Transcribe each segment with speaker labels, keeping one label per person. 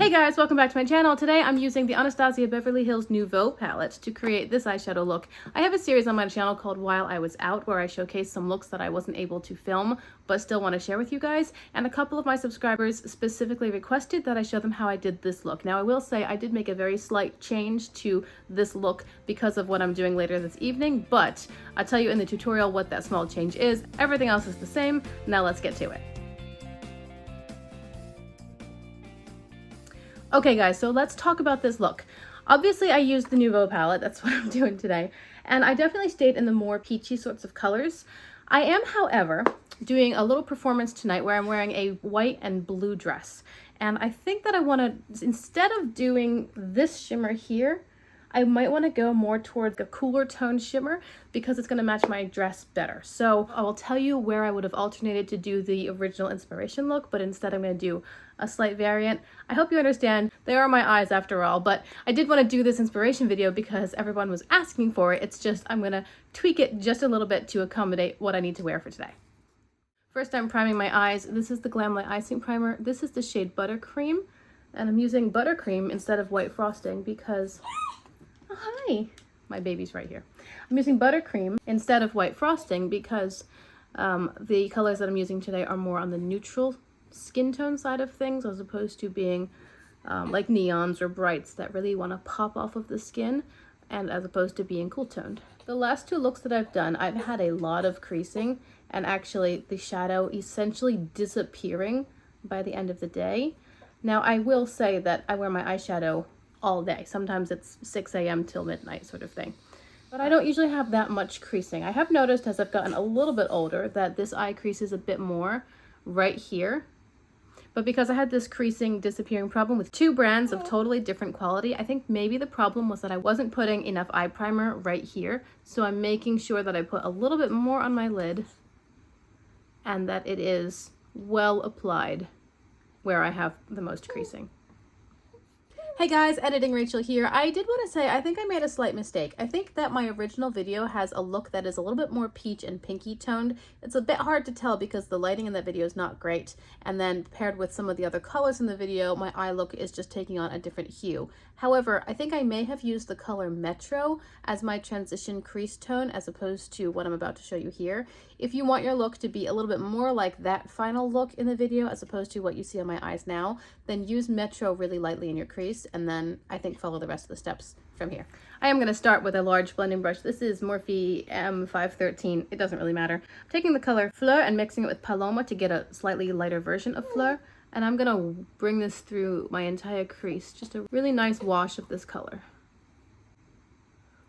Speaker 1: Hey guys, welcome back to my channel. Today I'm using the Anastasia Beverly Hills Nouveau palette to create this eyeshadow look. I have a series on my channel called While I Was Out where I showcase some looks that I wasn't able to film but still want to share with you guys, and a couple of my subscribers specifically requested that I show them how I did this look. Now I will say I did make a very slight change to this look because of what I'm doing later this evening, but I'll tell you in the tutorial what that small change is. Everything else is the same. Now let's get to it. Okay guys, so let's talk about this look. Obviously I used the Nouveau palette, that's what I'm doing today, and I definitely stayed in the more peachy sorts of colors. I am, however, doing a little performance tonight where I'm wearing a white and blue dress, and I think that I want to, instead of doing this shimmer here, I might want to go more towards a cooler tone shimmer because it's going to match my dress better. So I will tell you where I would have alternated to do the original inspiration look, but instead I'm going to do a slight variant. I hope you understand, they are my eyes after all, but I did want to do this inspiration video because everyone was asking for it. It's just I'm going to tweak it just a little bit to accommodate what I need to wear for today. First, I'm priming my eyes. This is the Glamlight Icing Primer. This is the shade Buttercream, and I'm using buttercream instead of white frosting because... Oh, hi! My baby's right here. I'm using buttercream instead of white frosting because the colors that I'm using today are more on the neutral skin tone side of things as opposed to being like neons or brights that really want to pop off of the skin, and as opposed to being cool toned. The last two looks that I've done, I've had a lot of creasing and actually the shadow essentially disappearing by the end of the day. Now I will say that I wear my eyeshadow all day. Sometimes it's 6 a.m. till midnight sort of thing. But I don't usually have that much creasing. I have noticed as I've gotten a little bit older that this eye creases a bit more right here. But because I had this creasing disappearing problem with two brands of totally different quality, I think maybe the problem was that I wasn't putting enough eye primer right here. So I'm making sure that I put a little bit more on my lid and that it is well applied where I have the most creasing. Hey guys, Editing Rachel here. I did want to say I think I made a slight mistake. I think that my original video has a look that is a little bit more peach and pinky toned. It's a bit hard to tell because the lighting in that video is not great, and then paired with some of the other colors in the video, my eye look is just taking on a different hue. However, I think I may have used the color Metro as my transition crease tone as opposed to what I'm about to show you here. If you want your look to be a little bit more like that final look in the video as opposed to what you see on my eyes now, then use Metro really lightly in your crease, and then I think follow the rest of the steps from here. I am going to start with a large blending brush. This is Morphe M513. It doesn't really matter. I'm taking the color Fleur and mixing it with Paloma to get a slightly lighter version of Fleur. And I'm going to bring this through my entire crease. Just a really nice wash of this color.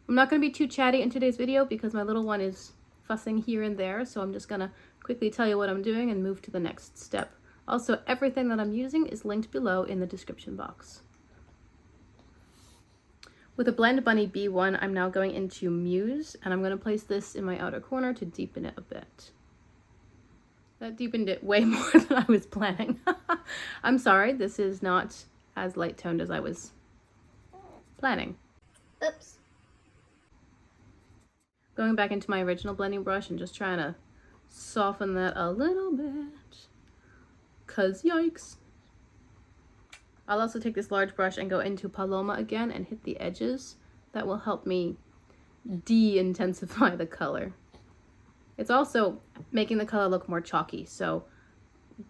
Speaker 1: I'm not going to be too chatty in today's video because my little one is fussing here and there. So I'm just going to quickly tell you what I'm doing and move to the next step. Also, everything that I'm using is linked below in the description box. With a Blend Bunny B1, I'm now going into Muse, and I'm going to place this in my outer corner to deepen it a bit. That deepened it way more than I was planning. I'm sorry, this is not as light toned as I was planning. Oops. Going back into my original blending brush and just trying to soften that a little bit. 'Cause yikes. I'll also take this large brush and go into Paloma again and hit the edges. That will help me de-intensify the color. It's also making the color look more chalky, so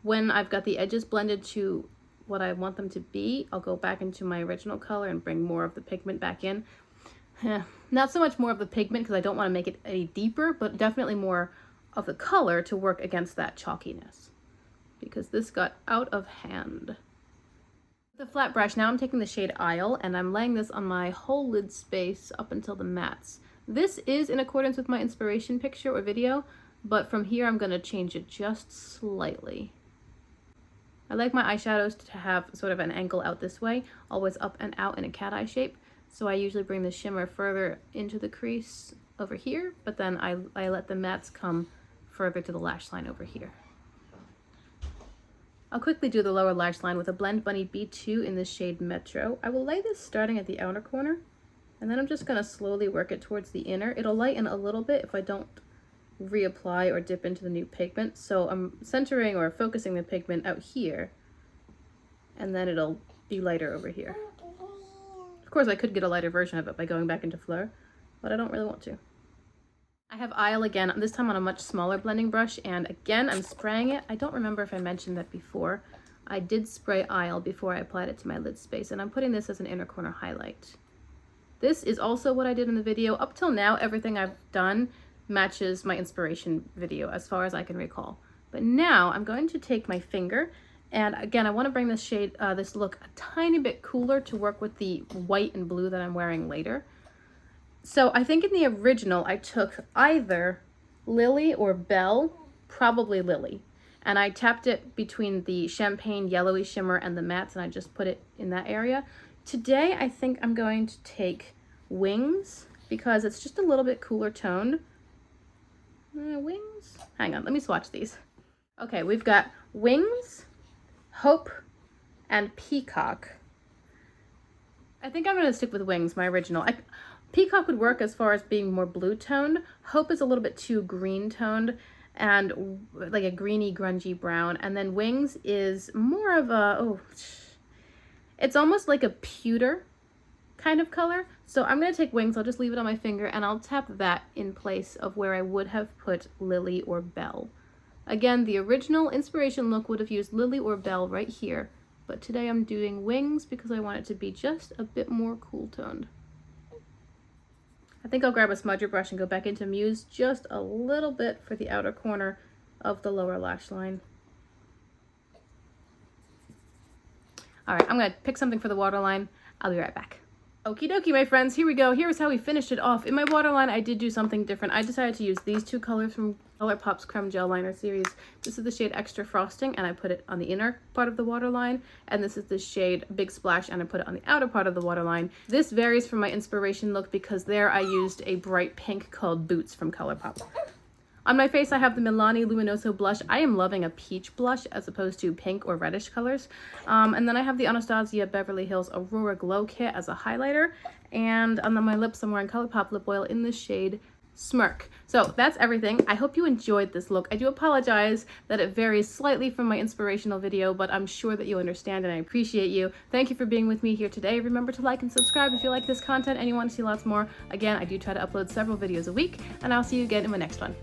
Speaker 1: when I've got the edges blended to what I want them to be, I'll go back into my original color and bring more of the pigment back in. Not so much more of the pigment because I don't want to make it any deeper, but definitely more of the color to work against that chalkiness, because this got out of hand. With the flat brush, now I'm taking the shade Isle and I'm laying this on my whole lid space up until the mattes. This is in accordance with my inspiration picture or video, but from here I'm going to change it just slightly. I like my eyeshadows to have sort of an angle out this way, always up and out in a cat eye shape. So I usually bring the shimmer further into the crease over here, but then I let the mattes come further to the lash line over here. I'll quickly do the lower lash line with a Blend Bunny B2 in the shade Metro. I will lay this starting at the outer corner, and then I'm just going to slowly work it towards the inner. It'll lighten a little bit if I don't reapply or dip into the new pigment. So I'm centering or focusing the pigment out here, and then it'll be lighter over here. Of course, I could get a lighter version of it by going back into Fleur, but I don't really want to. I have Isle again, this time on a much smaller blending brush, and again, I'm spraying it. I don't remember if I mentioned that before. I did spray Isle before I applied it to my lid space, and I'm putting this as an inner corner highlight. This is also what I did in the video. Up till now, everything I've done matches my inspiration video as far as I can recall. But now I'm going to take my finger, and again, I want to bring this shade, this look a tiny bit cooler to work with the white and blue that I'm wearing later. So I think in the original, I took either Lily or Belle, probably Lily. And I tapped it between the champagne yellowy shimmer and the mattes, and I just put it in that area. Today, I think I'm going to take Wings, because it's just a little bit cooler toned. Wings? Hang on, let me swatch these. Okay, we've got Wings, Hope, and Peacock. I think I'm going to stick with Wings, my original. Peacock would work as far as being more blue toned. Hope is a little bit too green toned and like a greeny, grungy brown. And then Wings is more of a, it's almost like a pewter kind of color. So I'm going to take Wings, I'll just leave it on my finger, and I'll tap that in place of where I would have put Lily or Belle. Again, the original inspiration look would have used Lily or Belle right here, but today I'm doing Wings because I want it to be just a bit more cool toned. I think I'll grab a smudger brush and go back into Muse just a little bit for the outer corner of the lower lash line. All right, I'm gonna pick something for the waterline. I'll be right back. Okie dokie, my friends, here we go. Here's how we finished it off. In my waterline, I did do something different. I decided to use these two colors from ColourPop's Creme Gel Liner series. This is the shade Extra Frosting, and I put it on the inner part of the waterline. And this is the shade Big Splash, and I put it on the outer part of the waterline. This varies from my inspiration look because there I used a bright pink called Boots from ColourPop. On my face, I have the Milani Luminoso blush. I am loving a peach blush as opposed to pink or reddish colors. And then I have the Anastasia Beverly Hills Aurora Glow Kit as a highlighter. And on my lips, I'm wearing ColourPop lip oil in the shade Smirk. So that's everything. I hope you enjoyed this look. I do apologize that it varies slightly from my inspirational video, but I'm sure that you'll understand, and I appreciate you. Thank you for being with me here today. Remember to like and subscribe if you like this content and you want to see lots more. Again, I do try to upload several videos a week, and I'll see you again in my next one.